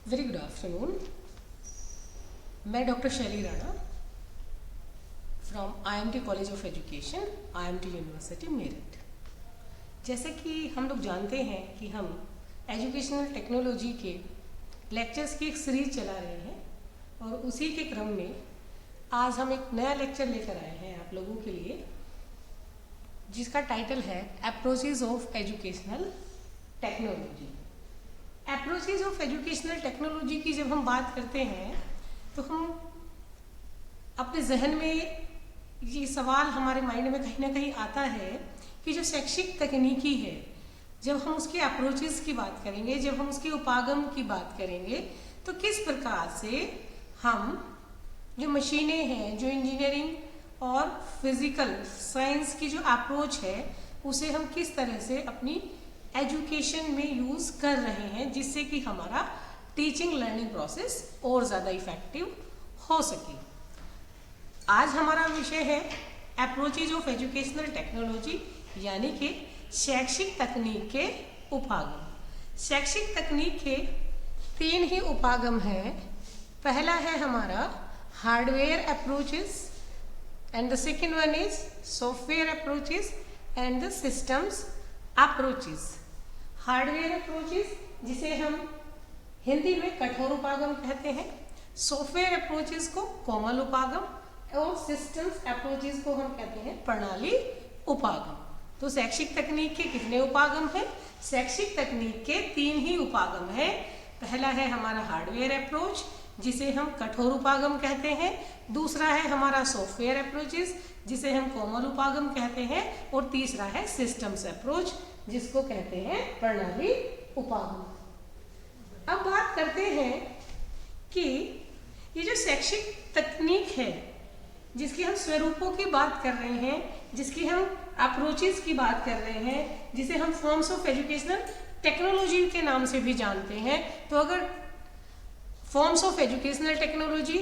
Very good afternoon. मैं doctor शैली Rana from IMT college of education, IMT university Meerut. जैसे कि हम लोग जानते हैं कि हम एजुकेशनल टेक्नोलॉजी के लेक्चर्स की एक सीरीज चला रहे हैं और उसी के क्रम में आज हम एक नया लेक्चर लेकर आए हैं आप लोगों के लिए, जिसका टाइटल है approaches of educational technology. Approaches of educational technology की जब हम बात करते हैं तो हम अपने जहन में ये सवाल हमारे माइंड में कहीं ना कहीं आता है कि जो शैक्षिक तकनीकी है, जब हम उसके अप्रोचेस की बात करेंगे, जब हम उसके उपागम की बात करेंगे, तो किस प्रकार से हम जो मशीनें हैं, जो इंजीनियरिंग और फिजिकल साइंस की जो अप्रोच है, उसे हम किस तरह से अपनी एजुकेशन में यूज़ कर रहे हैं, जिससे कि हमारा टीचिंग लर्निंग प्रोसेस और ज़्यादा इफेक्टिव हो सके। आज हमारा विषय है अप्रोचेज ऑफ एजुकेशनल टेक्नोलॉजी, यानी कि शैक्षिक तकनीक के उपागम। शैक्षिक तकनीक के 3 ही उपागम हैं। पहला है हमारा hardware approaches and the second one is software approaches and the systems approaches। Hardware approaches जिसे हम हिंदी में कठोर उपागम कहते हैं, सॉफ्टवेयर अप्रोचेस को कोमल उपागम और सिस्टम्स अप्रोचेस को हम कहते हैं प्रणाली उपागम। तो शैक्षिक तकनीक के कितने उपागम हैं? शैक्षिक तकनीक के 3 ही उपागम हैं। पहला है हमारा हार्डवेयर अप्रोच जिसे हम कठोर उपागम कहते हैं, दूसरा है हमारा सॉफ्टवेयर अप्रोचेस जिसे हम कोमल उपागम कहते हैं, और तीसरा है सिस्टम्स अप्रोच जिसको कहते हैं प्रणाली उपागम। अब बात करते हैं कि ये जो शैक्षिक तकनीक है, जिसकी हम स्वरूपों की बात कर रहे हैं, जिसकी हम अप्रोचेस की बात कर रहे हैं, जिसे हम फॉर्म्स ऑफ एजुकेशनल टेक्नोलॉजी के नाम से भी जानते हैं, तो अगर फॉर्म्स ऑफ एजुकेशनल टेक्नोलॉजी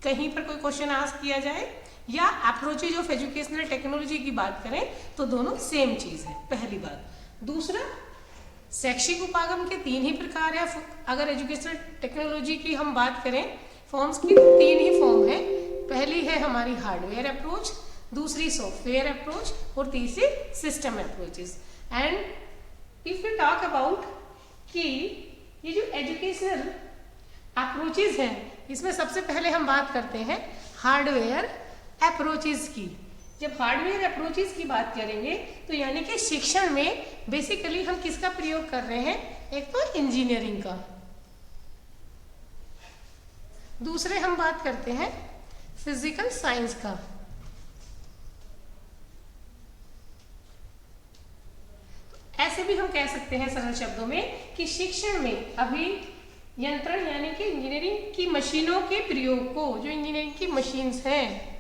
कहीं पर कोई क्वेश्चन आस्क किया जाए या अप्रोचेज ऑफ एजुकेशनल टेक्नोलॉजी की बात करें तो दोनों सेम चीज है, पहली बात। दूसरा, शैक्षिक उपागम के 3 ही प्रकार है। अगर एजुकेशनल टेक्नोलॉजी की हम बात करें, फॉर्म्स की 3 ही फॉर्म है। पहली है हमारी हार्डवेयर अप्रोच, दूसरी सॉफ्टवेयर अप्रोच और तीसरी system approaches. And if you talk about कि ये जो एजुकेशनल अप्रोचेज हैं, इसमें सबसे पहले हम बात करते हैं हार्डवेयर अप्रोचेज की। जब हार्डवेयर अप्रोचेज की बात करेंगे तो यानी कि शिक्षण में बेसिकली हम किसका प्रयोग कर रहे हैं? एक तो इंजीनियरिंग का, दूसरे हम बात करते हैं फिजिकल साइंस का, ऐसे भी हम कह सकते हैं सरल शब्दों में कि शिक्षण में अभी यंत्रण यानी कि इंजीनियरिंग की मशीनों के प्रयोग को, जो इंजीनियरिंग की मशीन्स हैं,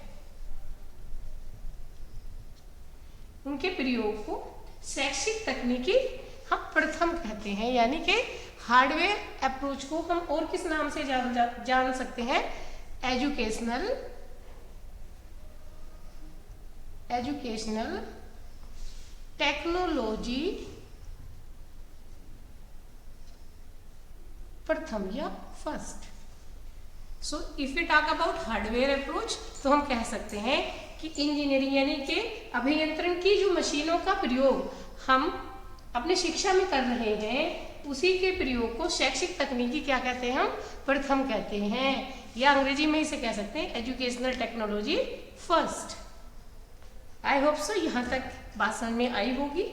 उनके प्रयोग को शैक्षिक तकनीकी हम प्रथम कहते हैं। यानी कि हार्डवेयर अप्रोच को हम और किस नाम से जान सकते हैं? एजुकेशनल टेक्नोलॉजी प्रथम या first. So if you talk about hardware approach तो हम कह सकते हैं कि इंजीनियरिंग यानी कि अभियंत्रण की जो मशीनों का प्रयोग हम अपने शिक्षा में कर रहे हैं, उसी के प्रयोग को शैक्षिक तकनीकी क्या कहते हैं? हम प्रथम कहते हैं, या अंग्रेजी में इसे कह सकते हैं educational technology first. I hope so यहाँ तक बात समझ में आई होगी।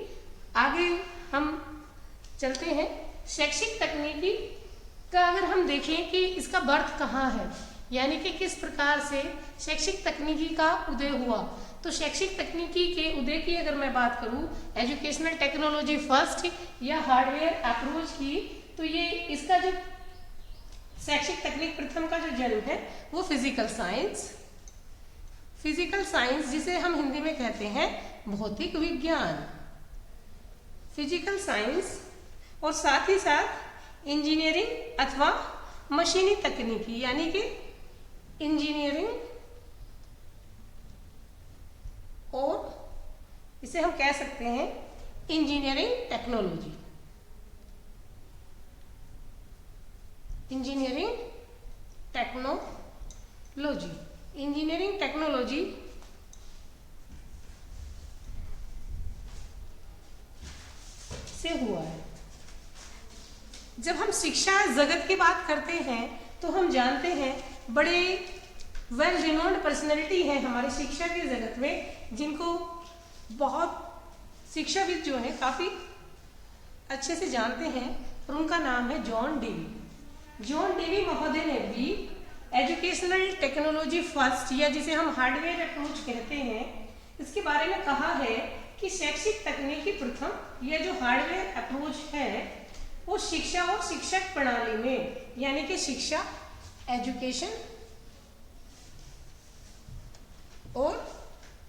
आगे हम चलते हैं। शैक्षिक तकनीकी का अगर हम देखें कि इसका बर्थ कहाँ है, यानी कि किस प्रकार से शैक्षिक तकनीकी का उदय हुआ, तो शैक्षिक तकनीकी के उदय की अगर मैं बात करूं एजुकेशनल टेक्नोलॉजी फर्स्ट या हार्डवेयर अप्रोच की, तो ये इसका जो शैक्षिक तकनीक प्रथम का जो जन्म है वो फिजिकल साइंस जिसे हम हिंदी में कहते हैं भौतिक विज्ञान, फिजिकल साइंस, और साथ ही साथ इंजीनियरिंग अथवा मशीनी तकनीकी, यानी कि इंजीनियरिंग, और इसे हम कह सकते हैं engineering technology. Engineering technology, engineering technology से हुआ है। जब हम शिक्षा जगत की बात करते हैं तो हम जानते हैं बड़े वेल रिनोन्ड पर्सनैलिटी हैं हमारे शिक्षा के जगत में, जिनको बहुत शिक्षाविद जो है काफ़ी अच्छे से जानते हैं, और उनका नाम है जॉन डेवी। जॉन डेवी महोदय ने भी एजुकेशनल टेक्नोलॉजी फर्स्ट, या जिसे हम हार्डवेयर अप्रोच कहते हैं, इसके बारे में कहा है कि शैक्षिक तकनीकी प्रथम यह जो हार्डवेयर अप्रोच है वो शिक्षा और शिक्षक प्रणाली में, यानी कि शिक्षा एजुकेशन और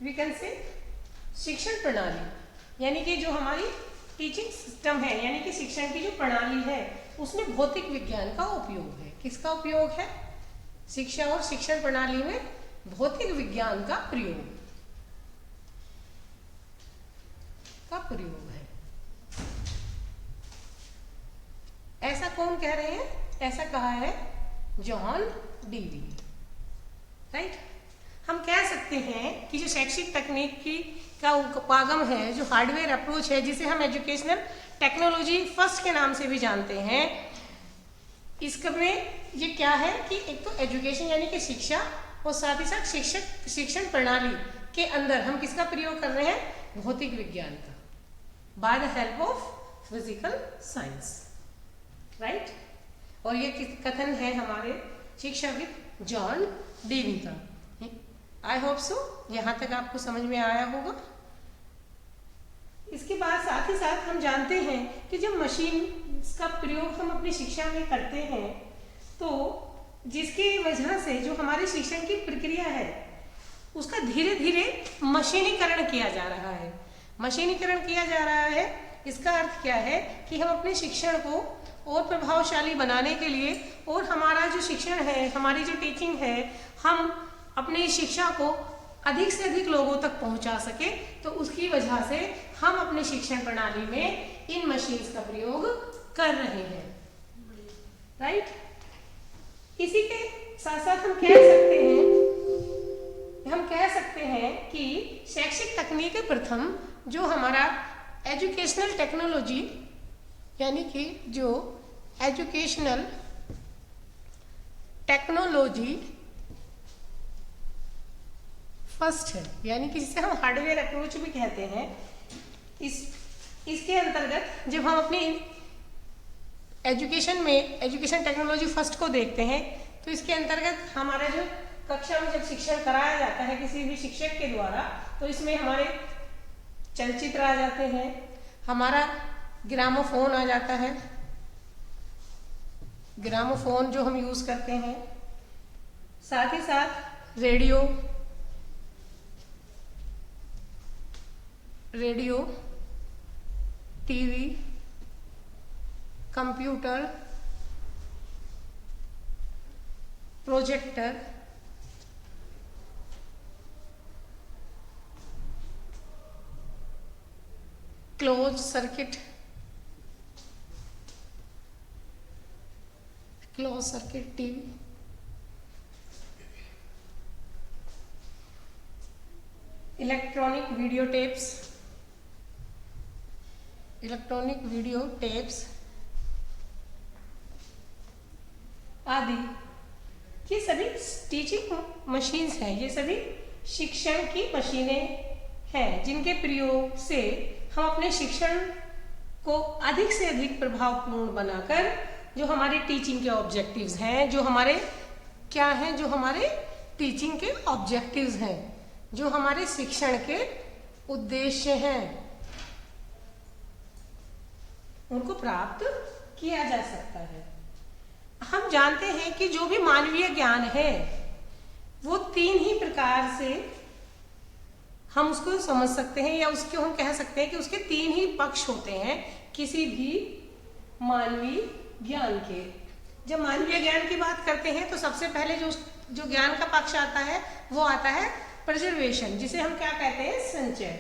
वी कैन से शिक्षण प्रणाली, यानी कि जो हमारी टीचिंग सिस्टम है, यानी कि शिक्षण की जो प्रणाली है उसमें भौतिक विज्ञान का उपयोग है। किसका उपयोग है? शिक्षा और शिक्षण प्रणाली में भौतिक विज्ञान का प्रयोग है। ऐसा कौन कह रहे हैं? ऐसा कहा है जॉन डेवी, राइट। हम कह सकते हैं कि जो शैक्षिक तकनीकी का उपागम है, जो हार्डवेयर अप्रोच है, जिसे हम एजुकेशनल टेक्नोलॉजी फर्स्ट के नाम से भी जानते हैं, इसमें ये क्या है कि एक तो एजुकेशन यानी कि शिक्षा, और साथ ही साथ शिक्षण प्रणाली के अंदर हम किसका प्रयोग कर रहे हैं? भौतिक विज्ञान का, by the help of physical science, right. और ये कथन है हमारे शिक्षाविद जॉन डेवी का। आई होप सो यहाँ तक आपको समझ में आया होगा। इसके बाद साथ ही साथ हम जानते हैं कि जब मशीन का प्रयोग हम अपनी शिक्षा में करते हैं तो जिसकी वजह से जो हमारी शिक्षण की प्रक्रिया है उसका धीरे धीरे मशीनीकरण किया जा रहा है। मशीनीकरण किया जा रहा है, इसका अर्थ क्या है कि हम अपने शिक्षण को और प्रभावशाली बनाने के लिए, और हमारा जो शिक्षण है, हमारी जो टीचिंग है, हम अपनी शिक्षा को अधिक से अधिक लोगों तक पहुंचा सके, तो उसकी वजह से हम अपने शिक्षण प्रणाली में इन मशीन्स का प्रयोग कर रहे हैं, राइट। इसी के साथ साथ हम कह सकते हैं कि शैक्षिक तकनीक प्रथम जो हमारा एजुकेशनल टेक्नोलॉजी, यानी कि जो एजुकेशनल टेक्नोलॉजी फर्स्ट है, यानी कि जिसे हम हार्डवेयर अप्रोच भी कहते हैं, इसके अंतर्गत जब हम अपनी एजुकेशन टेक्नोलॉजी फर्स्ट को देखते हैं तो इसके अंतर्गत हमारा जो कक्षा में जब शिक्षण कराया जाता है किसी भी शिक्षक के द्वारा, तो इसमें हमारे चलचित्र आ जाते हैं, हमारा ग्रामोफोन आ जाता है, ग्रामोफोन जो हम यूज करते हैं, साथ ही साथ radio, TV, computer, projector, close circuit TV, electronic video tapes आदि, ये सभी टीचिंग मशीन्स हैं, ये सभी शिक्षण की मशीनें हैं जिनके प्रयोग से हम अपने शिक्षण को अधिक से अधिक प्रभावपूर्ण बनाकर जो हमारे टीचिंग के ऑब्जेक्टिव्स हैं, जो हमारे क्या हैं, जो हमारे टीचिंग के ऑब्जेक्टिव्स हैं, जो हमारे शिक्षण के उद्देश्य हैं, उनको प्राप्त किया जा सकता है। हम जानते हैं कि जो भी मानवीय ज्ञान है वो 3 ही प्रकार से हम उसको समझ सकते हैं, या उसको हम कह सकते हैं कि उसके 3 ही पक्ष होते हैं किसी भी मानवीय ज्ञान के। जब मानवीय ज्ञान की बात करते हैं तो सबसे पहले जो ज्ञान का पक्ष आता है वो आता है प्रिजर्वेशन, जिसे हम क्या कहते हैं? संचय।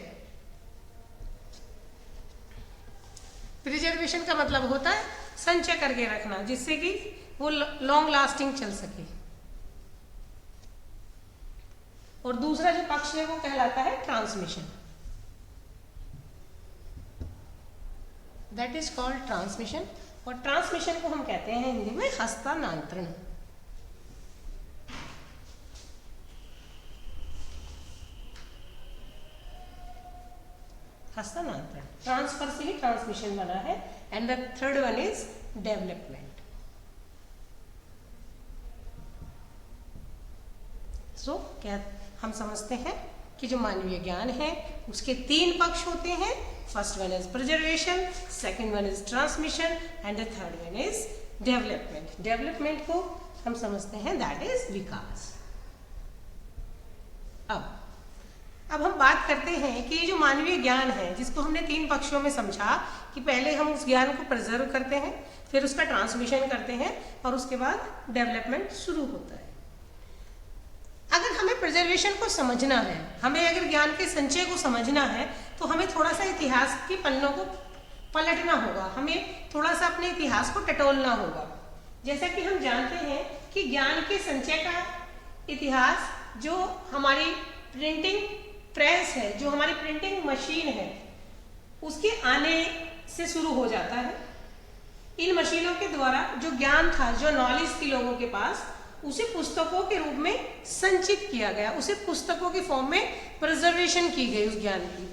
प्रिजर्वेशन का मतलब होता है संचय करके रखना, जिससे कि वो लॉन्ग लास्टिंग चल सके। और दूसरा जो पक्ष है वो कहलाता है transmission, that is called transmission. और ट्रांसमिशन को हम कहते हैं हिंदी में हस्तांतरण। हस्तांतरण, ट्रांसफर से ही ट्रांसमिशन बना है। And the third one is development. So क्या हम समझते हैं कि जो मानवीय ज्ञान है उसके 3 पक्ष होते हैं। First one is preservation, second one is transmission and the third one is development. Development को हम समझते हैं दैट इज विकास। अब हम बात करते हैं कि ये जो मानवीय ज्ञान है, जिसको हमने 3 पक्षों में समझा कि पहले हम उस ज्ञान को प्रिजर्व करते हैं, फिर उसका ट्रांसमिशन करते हैं और उसके बाद डेवलपमेंट शुरू होता है। अगर हमें प्रिजर्वेशन को समझना है, हमें अगर ज्ञान के संचय को समझना है, तो हमें थोड़ा सा इतिहास के पन्नों को पलटना होगा, हमें थोड़ा सा अपने इतिहास को टटोलना होगा। जैसा कि हम जानते हैं कि ज्ञान के संचय का इतिहास, जो हमारी प्रिंटिंग प्रेस है, जो हमारी प्रिंटिंग मशीन है, उसके आने से शुरू हो जाता है। इन मशीनों के द्वारा जो ज्ञान था, जो नॉलेज थी लोगों के पास, उसे पुस्तकों के रूप में संचित किया गया, उसे पुस्तकों के फॉर्म में प्रिजर्वेशन की गई उस ज्ञान की।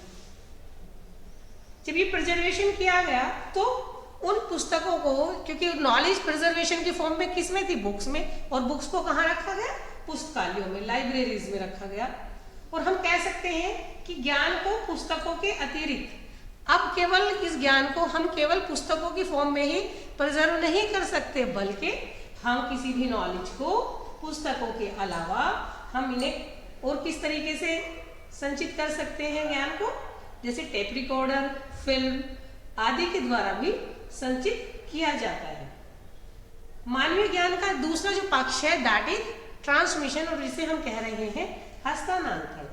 जब ये प्रिजर्वेशन किया गया तो उन पुस्तकों को, क्योंकि नॉलेज प्रिजर्वेशन की फॉर्म में किस में थी, बुक्स में, और बुक्स को कहाँ रखा गया, पुस्तकालयों में, लाइब्रेरीज में रखा गया। और हम कह सकते हैं कि ज्ञान को पुस्तकों के अतिरिक्त अब केवल इस ज्ञान को हम केवल पुस्तकों की फॉर्म में ही प्रिजर्व नहीं कर सकते, बल्कि हम किसी भी नॉलेज को पुस्तकों के अलावा हम इन्हें और किस तरीके से संचित कर सकते हैं ज्ञान को, जैसे टेप रिकॉर्डर, फिल्म आदि के द्वारा भी संचित किया जाता है। मानवीय ज्ञान का दूसरा जो पक्ष है दैट इज ट्रांसमिशन, और जिसे हम कह रहे हैं हस्तांतरण।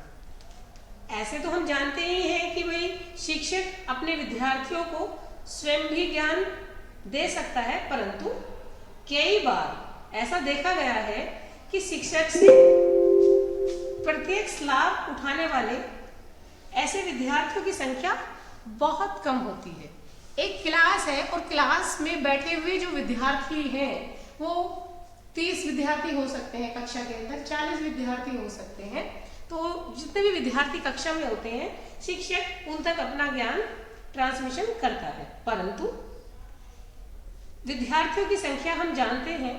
ऐसे तो हम जानते ही हैं कि भाई शिक्षक अपने विद्यार्थियों को स्वयं भी ज्ञान दे सकता है, परंतु कई बार ऐसा देखा गया है कि शिक्षक से प्रत्यक्ष लाभ उठाने वाले ऐसे विद्यार्थियों की संख्या बहुत कम होती है। एक क्लास है और क्लास में बैठे हुए जो विद्यार्थी हैं वो 30 विद्यार्थी हो सकते हैं कक्षा के अंदर, 40 विद्यार्थी हो सकते हैं। तो जितने भी विद्यार्थी कक्षा में होते हैं, शिक्षक उन तक अपना ज्ञान ट्रांसमिशन करता है, परंतु विद्यार्थियों की संख्या हम जानते हैं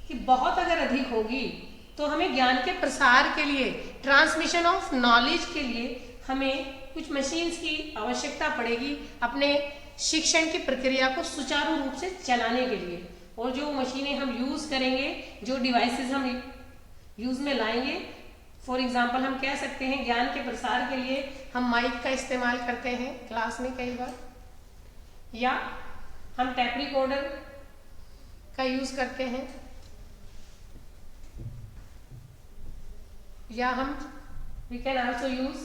कि बहुत अगर अधिक होगी तो हमें ज्ञान के प्रसार के लिए, ट्रांसमिशन ऑफ नॉलेज के लिए हमें कुछ मशीन्स की आवश्यकता पड़ेगी अपने शिक्षण की प्रक्रिया को सुचारू रूप से चलाने के लिए। और जो मशीनें हम यूज करेंगे, जो डिवाइसेस हम यूज में लाएंगे, फॉर एग्जाम्पल हम कह सकते हैं ज्ञान के प्रसार के लिए हम माइक का इस्तेमाल करते हैं क्लास में कई बार, या हम टेप रिकॉर्डर का यूज करते हैं, या हम we can also use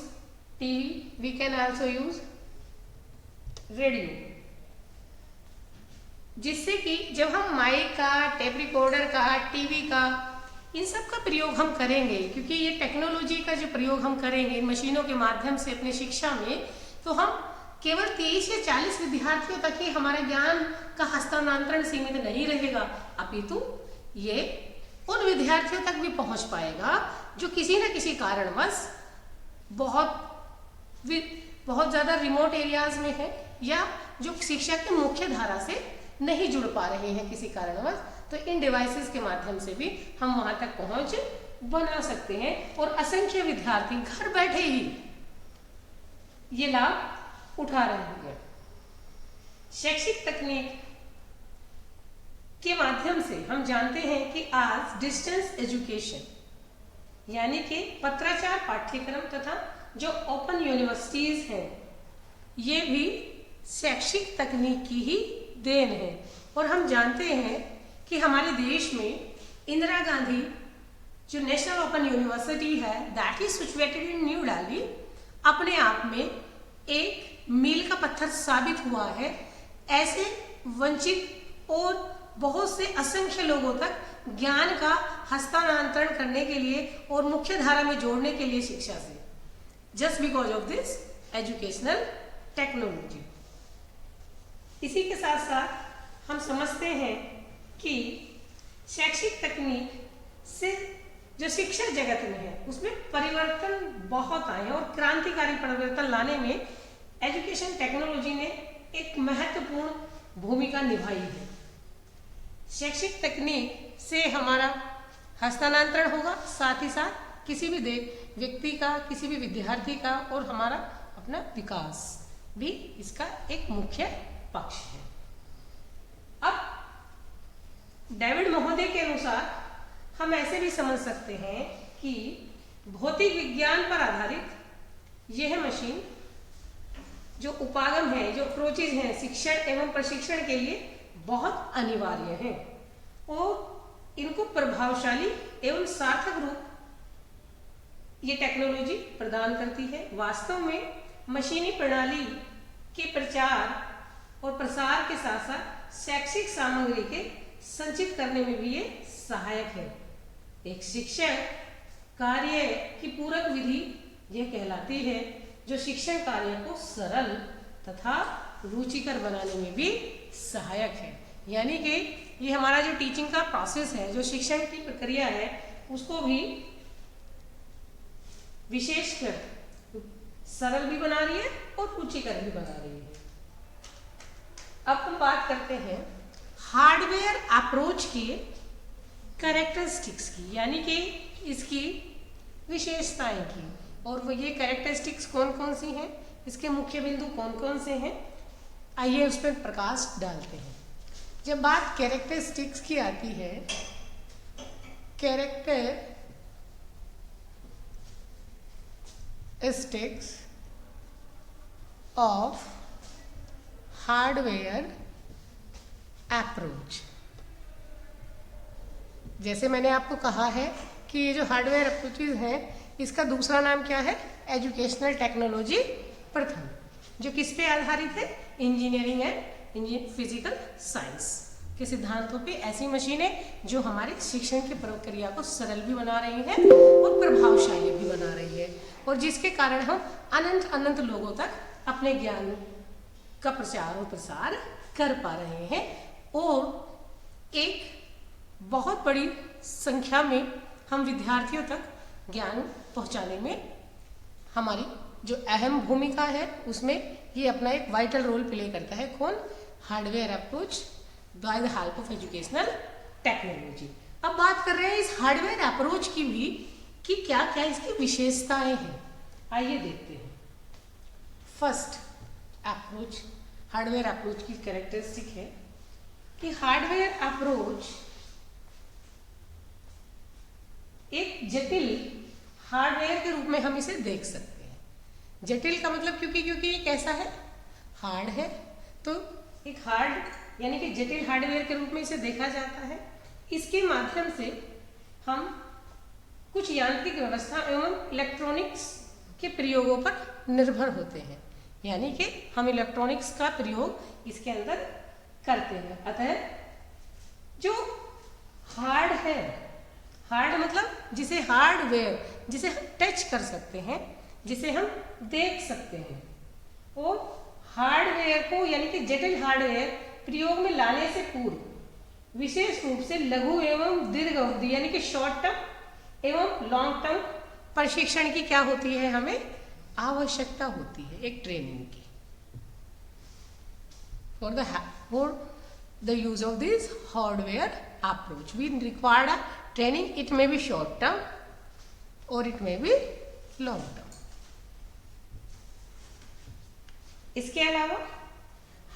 TV, we can also use radio. जिससे कि जब हम माइक का, टेप रिकॉर्डर का, टीवी का, इन सब का प्रयोग हम करेंगे, क्योंकि ये टेक्नोलॉजी का जो प्रयोग हम करेंगे मशीनों के माध्यम से अपने शिक्षा में, तो हम केवल 23 या 40 विद्यार्थियों तक ही हमारे ज्ञान का हस्तांतरण सीमित नहीं रहेगा, अपितु ये उन विद्यार्थियों तक भी पहुंच पाएगा जो किसी न किसी कारणवश बहुत ज्यादा रिमोट एरियाज में है, या जो शिक्षा की मुख्य धारा से नहीं जुड़ पा रहे हैं किसी कारणवश। तो इन डिवाइसेस के माध्यम से भी हम वहां तक पहुंच बना सकते हैं, और असंख्य विद्यार्थी घर बैठे ही ये लाभ उठा रहे हैं। शैक्षिक तकनीक के माध्यम से हम जानते हैं कि आज डिस्टेंस एजुकेशन यानी कि पत्राचार पाठ्यक्रम तथा जो ओपन यूनिवर्सिटीज हैं, ये भी शैक्षिक तकनीक की ही देन है। और हम जानते हैं कि हमारे देश में इंदिरा गांधी जो नेशनल ओपन यूनिवर्सिटी है that is situated in new Delhi, अपने आप में एक मील का पत्थर साबित हुआ है ऐसे वंचित और बहुत से असंख्य लोगों तक ज्ञान का हस्तांतरण करने के लिए और मुख्य धारा में जोड़ने के लिए शिक्षा से, just because of this educational technology. इसी के साथ साथ हम समझते हैं कि शैक्षिक तकनीक से जो शिक्षा जगत में है उसमें परिवर्तन बहुत आए हैं और क्रांतिकारी परिवर्तन लाने में एजुकेशन टेक्नोलॉजी ने एक महत्वपूर्ण भूमिका निभाई है। शैक्षिक तकनीक से हमारा हस्तांतरण होगा, साथ ही साथ किसी भी व्यक्ति का, किसी भी विद्यार्थी का और हमारा अपना विकास भी इसका एक मुख्य पक्ष है। अब डेविड महोदय के अनुसार हम ऐसे भी समझ सकते हैं कि भौतिक विज्ञान पर आधारित यह मशीन जो उपागम है, जो अप्रोचेज हैं शिक्षण एवं प्रशिक्षण के लिए बहुत अनिवार्य है और इनको प्रभावशाली एवं सार्थक रूप ये टेक्नोलॉजी प्रदान करती है। वास्तव में मशीनी प्रणाली के प्रचार और प्रसार के साथ साथ शैक्षिक सामग्री के संचित करने में भी ये सहायक है। एक शिक्षण कार्य की पूरक विधि यह कहलाती है जो शिक्षण कार्य को सरल तथा रुचिकर बनाने में भी सहायक है। यानी कि ये हमारा जो टीचिंग का प्रोसेस है, जो शिक्षण की प्रक्रिया है, उसको भी विशेषकर सरल भी बना रही है और रुचिकर भी बना रही है। अब हम बात करते हैं हार्डवेयर अप्रोच के कैरेक्टरिस्टिक्स की, यानी कि इसकी विशेषताएं की। और वो ये कैरेक्टरिस्टिक्स कौन कौन सी हैं, इसके मुख्य बिंदु कौन कौन से हैं, आइए उस पर प्रकाश डालते हैं। जब बात कैरेक्टरिस्टिक्स की आती है, कैरेक्टरिस्टिक्स ऑफ हार्डवेयर अप्रोच, जैसे मैंने आपको कहा है कि ये जो हार्डवेयर अप्रोचेज हैं इसका दूसरा नाम क्या है, एजुकेशनल टेक्नोलॉजी प्रथम, जो किस पे आधारित है, इंजीनियरिंग एंड फिजिकल साइंस के सिद्धांतों पे ऐसी मशीनें जो हमारे शिक्षण की प्रक्रिया को सरल भी बना रही हैं और प्रभावशाली भी बना रही है, और जिसके कारण हम अनंत अनंत लोगों तक अपने ज्ञान का प्रचार और प्रसार कर पा रहे हैं और एक बहुत बड़ी संख्या में हम विद्यार्थियों तक ज्ञान पहुंचाने में हमारी जो अहम भूमिका है उसमें ये अपना एक वाइटल रोल प्ले करता है। कौन, hardware approach by the help of educational technology. अब बात कर रहे हैं इस हार्डवेयर अप्रोच की भी कि क्या क्या इसकी विशेषताएं हैं, आइए देखते हैं। फर्स्ट अप्रोच, हार्डवेयर अप्रोच की कैरेक्टरिस्टिक है कि हार्डवेयर अप्रोच एक जटिल हार्डवेयर के रूप में हम इसे देख सकते हैं। जटिल का मतलब क्योंकि ये कैसा है, हार्ड है, तो एक हार्ड यानी कि जटिल हार्डवेयर के रूप में इसे देखा जाता है। इसके माध्यम से हम कुछ यांत्रिक व्यवस्था एवं इलेक्ट्रॉनिक्स के प्रयोगों पर निर्भर होते हैं, यानी कि हम इलेक्ट्रॉनिक्स का प्रयोग इसके अंदर करते हैं। अतः जो हार्ड है, हार्ड मतलब जिसे हार्डवेयर, जिसे हम टच कर सकते हैं, जिसे हम देख सकते हैं, और हार्डवेयर को यानी कि जटिल हार्डवेयर प्रयोग में लाने से पूर्व विशेष रूप से लघु एवं दीर्घ अवधि यानी कि शॉर्ट टर्म एवं लॉन्ग टर्म प्रशिक्षण की क्या होती है, हमें आवश्यकता होती है, एक ट्रेनिंग की। For the use of this hardware approach we require a training. It may be short term or it may be long term. इसके अलावा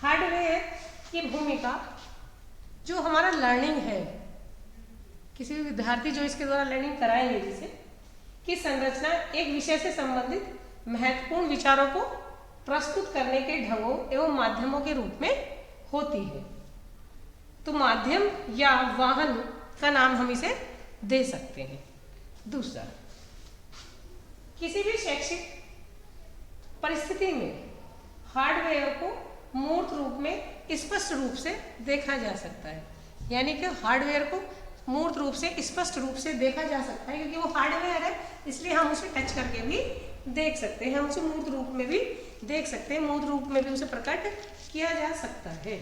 हार्डवेयर की भूमिका जो हमारा लर्निंग है, किसी भी विद्यार्थी जो इसके द्वारा लर्निंग कराएंगे जिसे की संरचना एक विषय से संबंधित महत्वपूर्ण विचारों को प्रस्तुत करने के ढंगों एवं माध्यमों के रूप में होती है। तो माध्यम या वाहन का नाम हम इसे दे सकते हैं। दूसरा, किसी भी शैक्षिक परिस्थिति में हार्डवेयर को मूर्त रूप में स्पष्ट रूप से देखा जा सकता है, यानी कि हार्डवेयर को मूर्त रूप से स्पष्ट रूप से देखा जा सकता है, क्योंकि वो हार्डवेयर है इसलिए हम उसे टच करके भी देख सकते हैं, हम उसे मूर्त रूप में भी देख सकते हैं, मूर्त रूप में भी उसे प्रकट किया जा सकता है।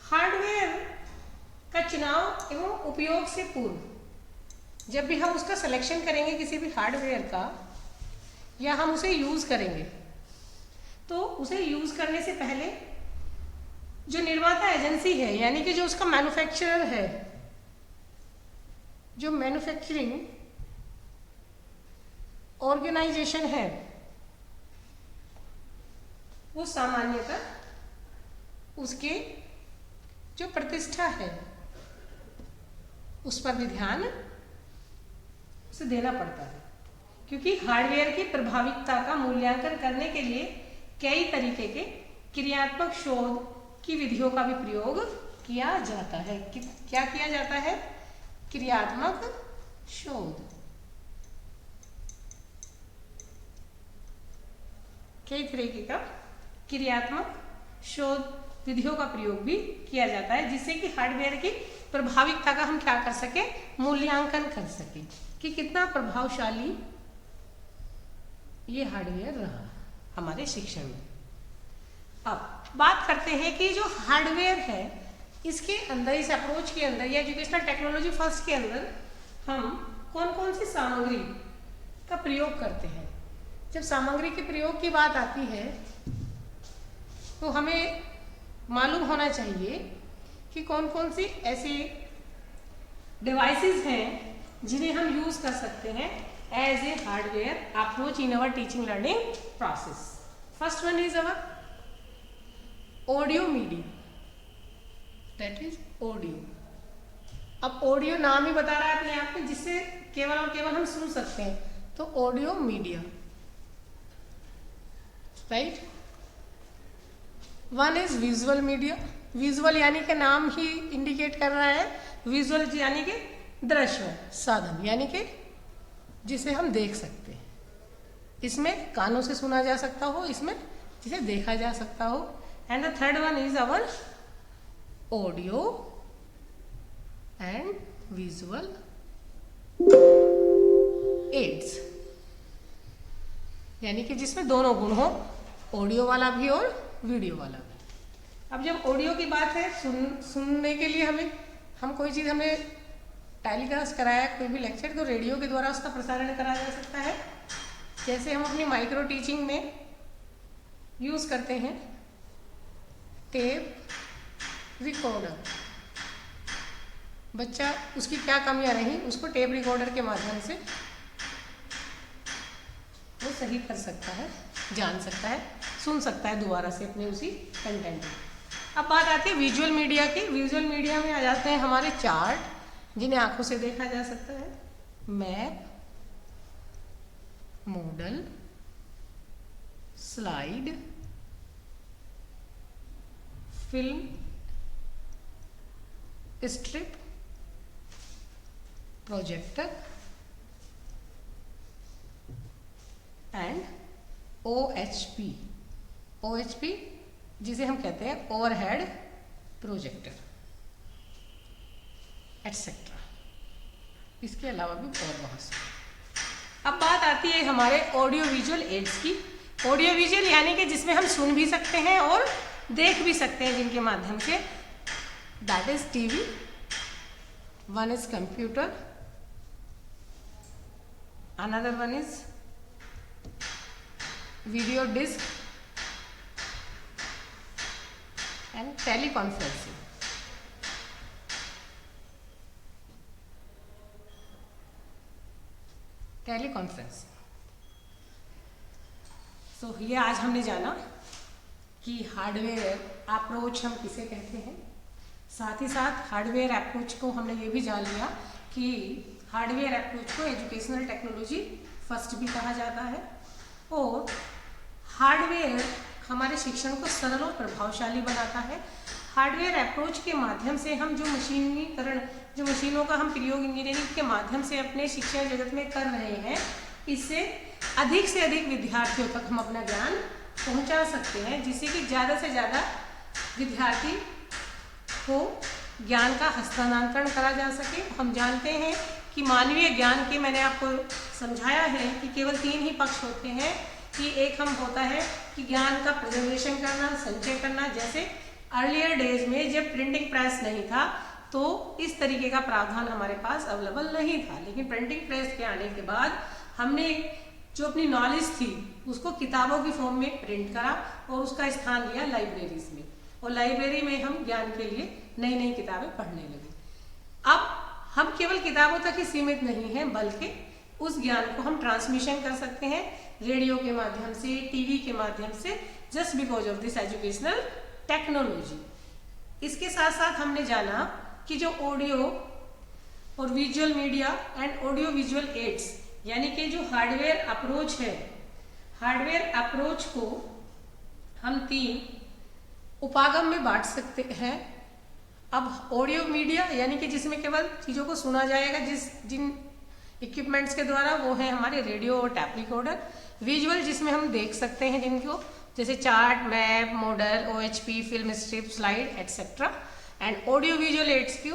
हार्डवेयर का चुनाव एवं उपयोग से पूर्व जब भी हम उसका सिलेक्शन करेंगे किसी भी हार्डवेयर का या हम उसे यूज करेंगे, तो उसे यूज करने से पहले जो निर्माता एजेंसी है, यानी कि जो उसका मैन्युफैक्चरर है, जो मैन्युफैक्चरिंग ऑर्गेनाइजेशन है, वो सामान्यतः उसके जो प्रतिष्ठा है उस पर भी ध्यान उसे देना पड़ता है, क्योंकि हार्डवेयर की प्रभाविकता का मूल्यांकन करने के लिए कई तरीके के क्रियात्मक शोध की विधियों का भी प्रयोग किया जाता है। क्या किया जाता है? क्रियात्मक शोध। कई तरीके का क्रियात्मक शोध विधियों का प्रयोग भी किया जाता है, जिससे कि हार्डवेयर की प्रभाविकता का हम क्या कर सके, मूल्यांकन कर सके कि कितना प्रभावशाली ये हार्डवेयर रहा हमारे शिक्षण में। अब बात करते हैं कि जो हार्डवेयर है इसके अंदर, इस अप्रोच के अंदर या एजुकेशनल टेक्नोलॉजी फर्स्ट के अंदर हम कौन कौन सी सामग्री का प्रयोग करते हैं। जब सामग्री के प्रयोग की बात आती है तो हमें मालूम होना चाहिए कि कौन कौन सी ऐसी डिवाइसेस हैं जिन्हें हम यूज कर सकते हैं as a hardware approach in our teaching learning process. First one is our audio media, that is audio. अब ऑडियो नाम ही बता रहा है अपने आप में, जिससे केवल और केवल हम सुन सकते हैं, तो audio media, right. One is visual media. Visual यानी कि नाम ही इंडिकेट कर रहा है, विजुअल यानी कि दृश्य साधन, यानी कि जिसे हम देख सकते हैं। इसमें कानों से सुना जा सकता हो, इसमें जिसे देखा जा सकता हो। And the third one is our audio and visual aids, यानी कि जिसमें दोनों गुण हो, ऑडियो वाला भी और वीडियो वाला भी। अब जब ऑडियो की बात है, सुनने के लिए हम कोई चीज़ हमने टेलीकास्ट कराया, कोई भी लेक्चर, तो रेडियो के द्वारा उसका प्रसारण करा जा सकता है। जैसे हम अपनी माइक्रो टीचिंग में यूज़ करते हैं टेप रिकॉर्डर। बच्चा उसकी क्या कमियां रही उसको टेप रिकॉर्डर के माध्यम से वो सही कर सकता है, जान सकता है, सुन सकता है दोबारा से अपने उसी कंटेंट में। अब बात आती है विजुअल मीडिया की। विजुअल मीडिया में आ जाते हैं हमारे चार्ट, जिन्हें आंखों से देखा जा सकता है, map, model, slide, film strip, projector and OHP। OHP जिसे हम कहते हैं ओवरहेड प्रोजेक्टर एटसेट्रा। इसके अलावा भी और बहुत से। अब बात आती है हमारे ऑडियो विजुअल एड्स की। ऑडियो विजुअल यानी कि जिसमें हम सुन भी सकते हैं और देख भी सकते हैं, जिनके माध्यम से, that is TV, one is computer, another one is video disc and teleconferencing. तो ये आज हमने जाना कि हार्डवेयर अप्रोच हम किसे कहते हैं। साथ ही साथ हार्डवेयर अप्रोच को हमने ये भी जान लिया कि हार्डवेयर अप्रोच को एजुकेशनल टेक्नोलॉजी फर्स्ट भी कहा जाता है, और हार्डवेयर हमारे शिक्षण को सरल और प्रभावशाली बनाता है। हार्डवेयर अप्रोच के माध्यम से हम जो मशीनीकरण, जो मशीनों का हम प्रयोग इंजीनियरिंग के माध्यम से अपने शिक्षा जगत में कर रहे हैं, इससे अधिक से अधिक विद्यार्थियों तक हम अपना ज्ञान पहुंचा सकते हैं, जिससे कि ज़्यादा से ज़्यादा विद्यार्थी को ज्ञान का हस्तांतरण करा जा सके। हम जानते हैं कि मानवीय ज्ञान के, मैंने आपको समझाया है कि केवल 3 ही पक्ष होते हैं कि एक हम होता है कि ज्ञान का प्रिजर्वेशन करना, संचय करना। जैसे अर्लियर डेज में जब प्रिंटिंग प्रेस नहीं था तो इस तरीके का प्रावधान हमारे पास अवेलेबल नहीं था, लेकिन प्रिंटिंग प्रेस के आने के बाद हमने जो अपनी नॉलेज थी उसको किताबों की फॉर्म में प्रिंट करा और उसका स्थान लिया लाइब्रेरीज में, और लाइब्रेरी में हम ज्ञान के लिए नई नई किताबें पढ़ने लगे। अब हम केवल किताबों तक ही सीमित नहीं हैं, बल्कि उस ज्ञान को हम ट्रांसमिशन कर सकते हैं रेडियो के माध्यम से, टीवी के माध्यम से, just because of this educational technology. इसके साथ साथ हमने जाना कि जो ऑडियो और visual media and audio visual aids, यानी कि जो हार्डवेयर अप्रोच है, हार्डवेयर अप्रोच को हम 3 उपागम में बांट सकते हैं। अब ऑडियो मीडिया यानी कि जिसमें केवल चीज़ों को सुना जाएगा, जिन इक्विपमेंट्स के द्वारा, वो है हमारे रेडियो और टैप रिकॉर्डर। विजुअल जिसमें हम देख सकते हैं जिनको, जैसे chart, map, model, OHP, film strip, slide etcetera. And audio visual aids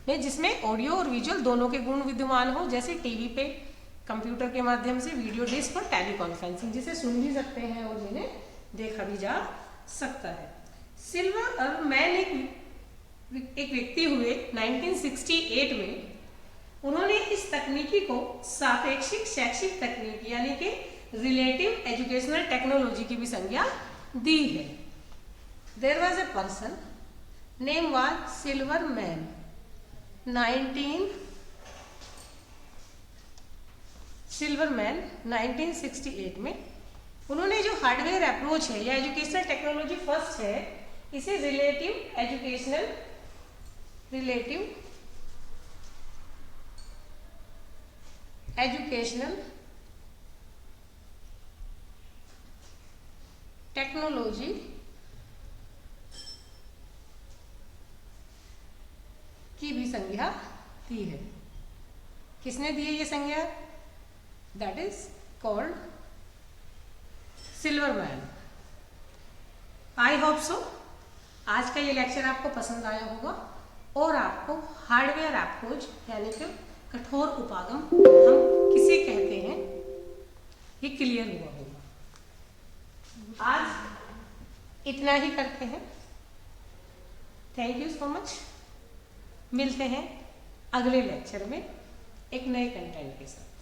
में जिसमें ऑडियो और विजुअल दोनों के गुण विद्यमान हो, जैसे टीवी पे कंप्यूटर के माध्यम से वीडियो डिस्क और टेलीकॉन्फ्रेंसिंग, जिसे सुन भी सकते हैं और जिन्हें देखा भी जा सकता है। सिल्वर मैन एक व्यक्ति हुए 1968 में। उन्होंने इस तकनीकी को सापेक्षिक शैक्षिक तकनीक यानी कि रिलेटिव एजुकेशनल टेक्नोलॉजी की भी संज्ञा दी है। There was a person name was Silverman. 1968 में उन्होंने जो हार्डवेयर अप्रोच है या एजुकेशनल टेक्नोलॉजी फर्स्ट है, इसे रिलेटिव एजुकेशनल टेक्नोलॉजी की भी संज्ञा दी है। किसने दी है ये संज्ञा? That is called silver man. I hope so आज का ये लेक्चर आपको पसंद आया होगा और आपको हार्डवेयर अप्रोच यानी कि कठोर उपागम हम किसे कहते हैं ये क्लियर हुआ होगा। आज इतना ही करते हैं। Thank you so much. मिलते हैं अगले लेक्चर में एक नए कंटेंट के साथ।